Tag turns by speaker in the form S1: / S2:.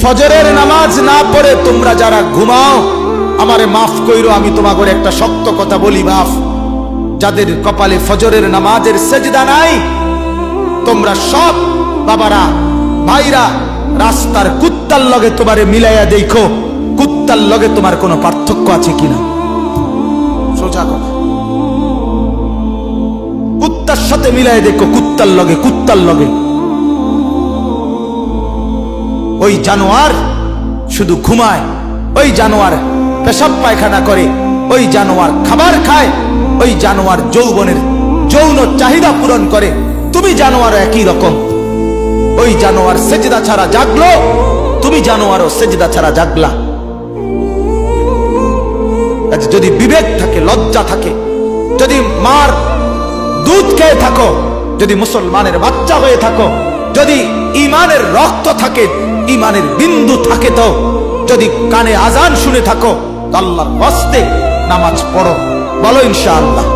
S1: ফজরের নামাজ না পড়ে তোমরা যারা ঘুমাও, আমারে মাফ কইরো, আমি তোমাকে একটা শক্ত কথা বলি বাপ, যাদের কপালে ফজরের নামাজের সেজদা নাই, তোমরা সব বাবারা ভাইরা রাস্তার কুত্তার লগে তোমারে মিলাইয়া দেখো, কুত্তার লগে তোমার কোনো পার্থক্য আছে কিনা। সোজা কথা, কুত্তার সাথে মিলাইয়া দেখো, কুত্তার লগে, কুত্তার লগে। ওই জানোয়ার শুধু ঘুমায়, ওই জানোয়ার পেশাব পায়খানা করে, ওই জানোয়ার খাবার খায়, ওই জানোয়ার যৌবনের যৌন চাহিদা পূরণ করে। তুমি জানোয়ার একই রকম, ওই জানোয়ার সেজদা ছাড়া জাগলো, তুমি জানোয়ারও সেজদা ছাড়া জাগলা। যদি বিবেক থাকে, লজ্জা থাকে, যদি মার দুধ খেয়ে থাকো, যদি মুসলমানের বাচ্চা হয়ে থাকো, যদি ইমানের রক্ত থাকে, ইমানের বিন্দু থাকে, তো যদি কানে আজান শুনে থাকো, আল্লাহর হস্তে নামাজ পড়ো, বলো ইনশাআল্লাহ।